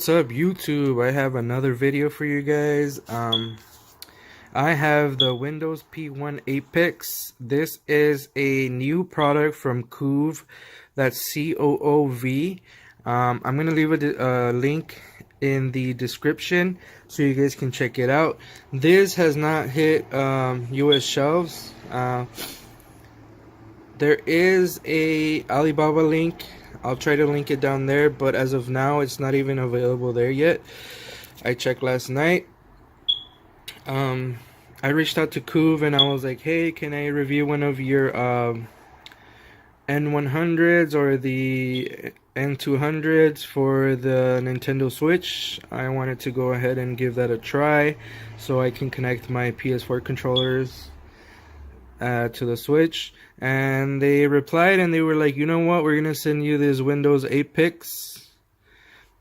What's up, YouTube? I have another video for you guys. I have the Windows P1 Apex. This is a new product from Coov. That's C-O-O-V. I'm gonna leave a link in the description so you guys can check it out. This has not hit US shelves. There is a Alibaba link. I'll try to link it down there, but as of now it's not even available there yet. I checked last night. I reached out to Coov and I was like, hey, can I review one of your N100s or the N200s for the Nintendo Switch? I wanted to go ahead and give that a try so I can connect my PS4 controllers to the Switch. And they replied and they were like, you know what, we're gonna send you this Windows Apex.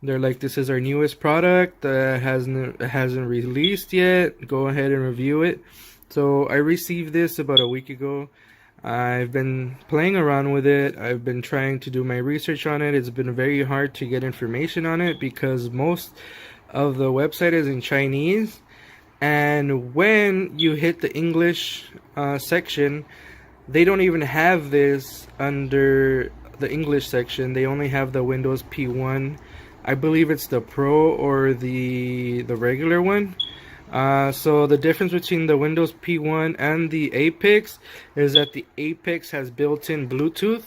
They're like, this is our newest product that hasn't released yet, go ahead and review it. So I received this about a week ago. I've been playing around with it. I've been trying to do my research on it. It's been very hard to get information on it because most of the website is in Chinese, and when you hit the English section, they don't even have this under the English section. They only have the Windows P1. I believe it's the Pro or the regular one. So the difference between the Windows P1 and the Apex is that the Apex has built-in Bluetooth.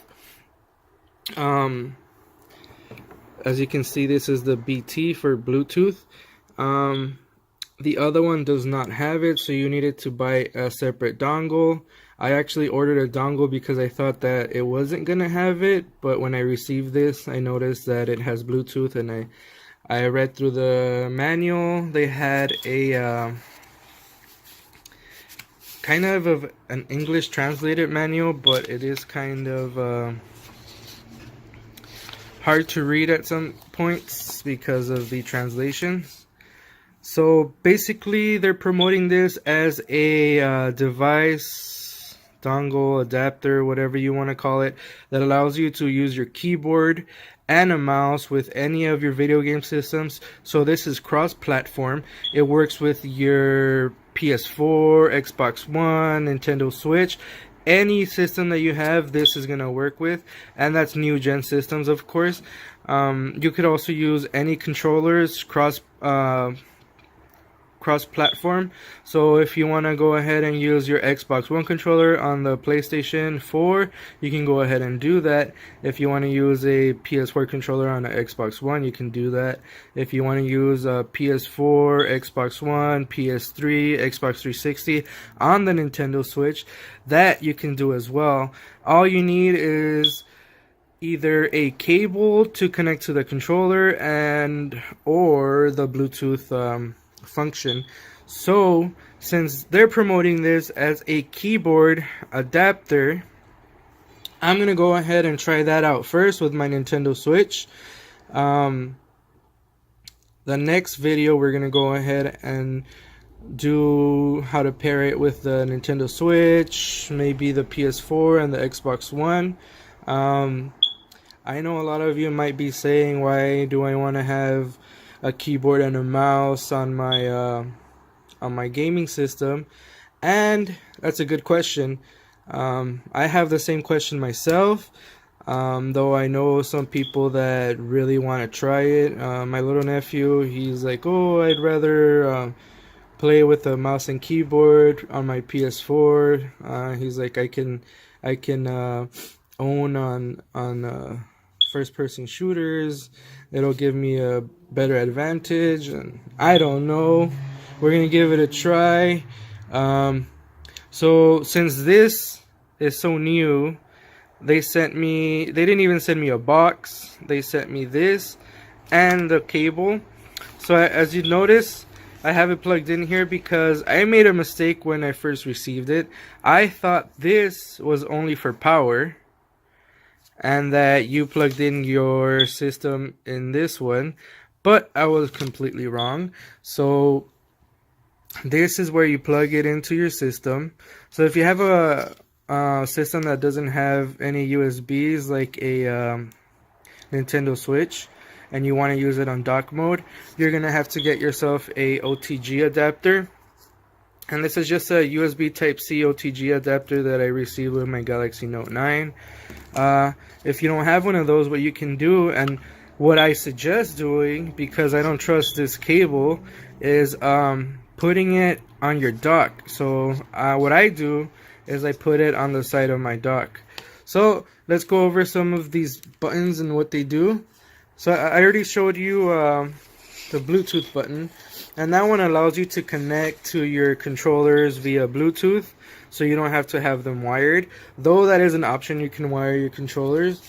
As you can see, this is the BT for Bluetooth. The other one does not have it, so you needed to buy a separate dongle. I actually ordered a dongle because I thought that it wasn't gonna have it, but when I received this, I noticed that it has Bluetooth, and I read through the manual. They had a kind of an English translated manual, but it is kind of hard to read at some points because of the translations. So basically they're promoting this as a device, dongle, adapter, whatever you want to call it, that allows you to use your keyboard and a mouse with any of your video game systems. So this is cross-platform. It works with your PS4, Xbox One, Nintendo Switch. Any system that you have, this is going to work with, and that's new gen systems, of course. You could also use any controllers, cross-platform. So if you want to go ahead and use your Xbox One controller on the PlayStation 4, you can go ahead and do that. If you want to use a PS4 controller on an Xbox One, you can do that. If you want to use a PS4, Xbox One, PS3, Xbox 360 on the Nintendo Switch, that you can do as well. All you need is either a cable to connect to the controller or the Bluetooth function. So since they're promoting this as a keyboard adapter, I'm gonna go ahead and try that out first with my Nintendo Switch. The next video we're gonna go ahead and do how to pair it with the Nintendo Switch, maybe the PS4 and the Xbox One. I know a lot of you might be saying, why do I want to have a keyboard and a mouse on my gaming system? And that's a good question. I have the same question myself, though I know some people that really want to try it. My little nephew, he's like, oh, I'd rather play with a mouse and keyboard on my PS4. He's like, I can own on first-person shooters. It'll give me a better advantage, and I don't know. We're gonna give it a try. So since this is so new, they didn't even send me a box. They sent me this and the cable. So as you notice, I have it plugged in here because I made a mistake when I first received it. I thought this was only for power, and that you plugged in your system in this one, but I was completely wrong. So this is where you plug it into your system. So if you have a system that doesn't have any USBs, like a Nintendo Switch, and you want to use it on dock mode, you're gonna have to get yourself a OTG adapter. And this is just a USB Type-C OTG adapter that I received with my Galaxy Note 9. If you don't have one of those, what you can do, and what I suggest doing, because I don't trust this cable, is putting it on your dock. So what I do is I put it on the side of my dock. So let's go over some of these buttons and what they do. So I already showed you the Bluetooth button, and that one allows you to connect to your controllers via Bluetooth, so you don't have to have them wired. Though that is an option, you can wire your controllers.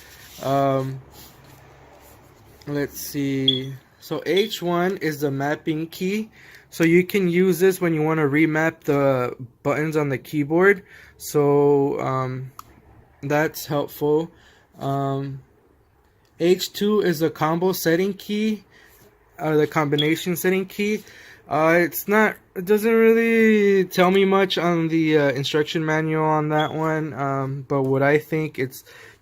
Let's see. So H1 is the mapping key. So you can use this when you want to remap the buttons on the keyboard. So that's helpful. H2 is the combo setting key, the combination setting key. It doesn't really tell me much on the instruction manual on that one. But what I think,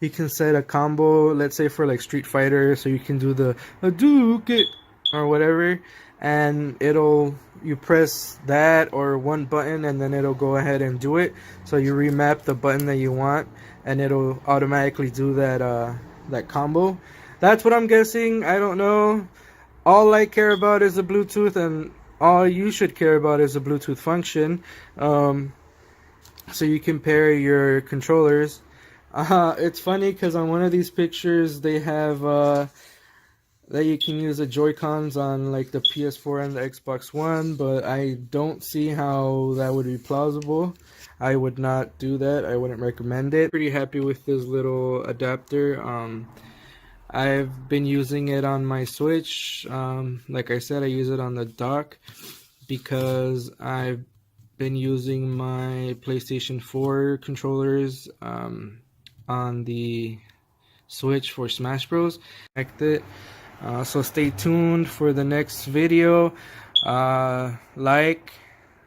you can set a combo, let's say for like Street Fighter, so you can do the Hadouken or whatever, and you press that or one button and then it'll go ahead and do it. So you remap the button that you want and it'll automatically do that combo. That's what I'm guessing. I don't know. All I care about is the Bluetooth, and all you should care about is the Bluetooth function. So you can pair your controllers. It's funny because on one of these pictures they have that you can use the Joy-Cons on like the PS4 and the Xbox One, but I don't see how that would be plausible. I would not do that. I wouldn't recommend it. Pretty happy with this little adapter. I've been using it on my Switch. Like I said, I use it on the dock because I've been using my PlayStation 4 controllers on the Switch for Smash Bros. So stay tuned for the next video. Like,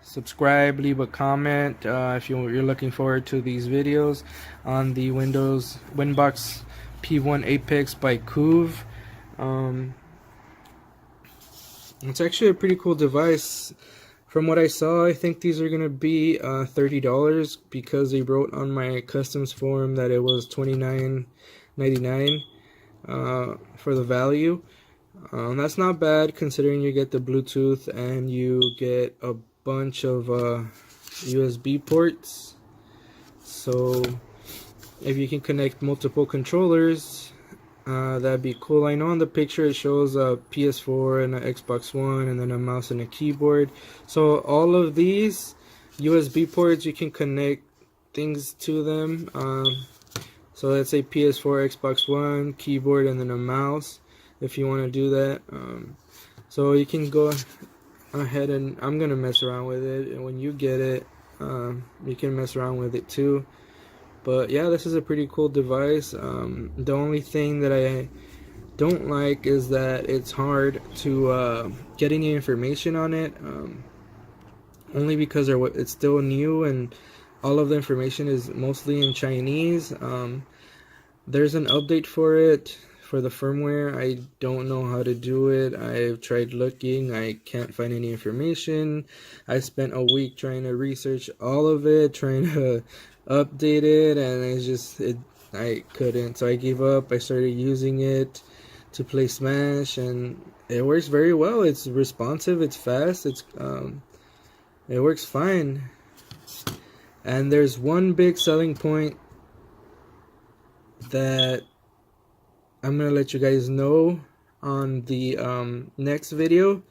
subscribe, leave a comment if you're looking forward to these videos on the Winbox P1 Apex by Coov. It's actually a pretty cool device. From what I saw, I think these are going to be $30 because they wrote on my customs form that it was $29.99 for the value. That's not bad considering you get the Bluetooth and you get a bunch of USB ports. So if you can connect multiple controllers, that'd be cool. I know on the picture it shows a PS4 and an Xbox One and then a mouse and a keyboard. So all of these USB ports, you can connect things to them. So let's say PS4, Xbox One, keyboard, and then a mouse if you want to do that. So you can go ahead, and I'm going to mess around with it. And when you get it, you can mess around with it too. But yeah, this is a pretty cool device. The only thing that I don't like is that it's hard to get any information on it. Only because it's still new and all of the information is mostly in Chinese. There's an update for it, for the firmware. I don't know how to do it. I've tried looking. I can't find any information. I spent a week trying to research all of it, trying to update it, and I couldn't. So I gave up. I started using it to play Smash, and it works very well. It's responsive. It's fast. It works fine. And there's one big selling point that I'm gonna let you guys know on the next video,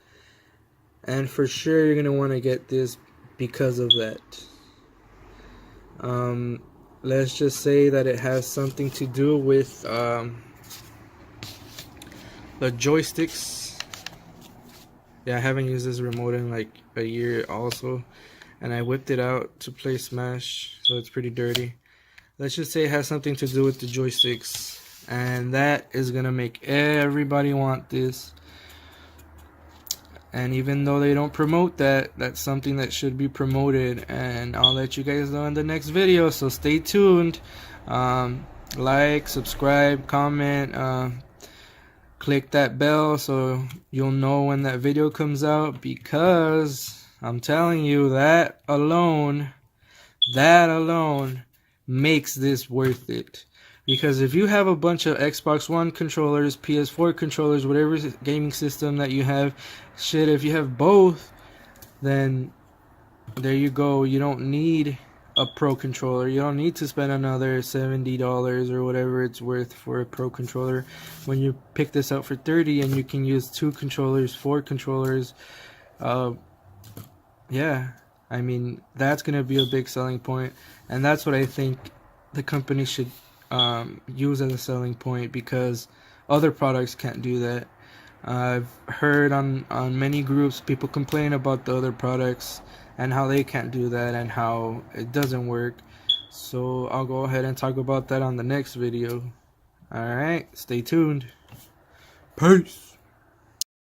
and for sure you're gonna want to get this because of that. Let's just say that it has something to do with the joysticks. Yeah, I haven't used this remote in like a year also, and I whipped it out to play Smash, so it's pretty dirty. Let's just say it has something to do with the joysticks, and that is gonna make everybody want this. And even though they don't promote that, that's something that should be promoted, and I'll let you guys know in the next video, so stay tuned. Like, subscribe, comment, click that bell so you'll know when that video comes out, because I'm telling you, that alone makes this worth it. Because if you have a bunch of Xbox One controllers, PS4 controllers, whatever gaming system that you have, shit, if you have both, then there you go. You don't need a pro controller. You don't need to spend another $70 or whatever it's worth for a pro controller when you pick this up for $30 and you can use 2 controllers, 4 controllers. Yeah, I mean, that's gonna be a big selling point, and that's what I think the company should use as a selling point, because other products can't do that. I've heard on many groups people complain about the other products and how they can't do that and how it doesn't work. So I'll go ahead and talk about that on the next video. Alright, stay tuned. Peace.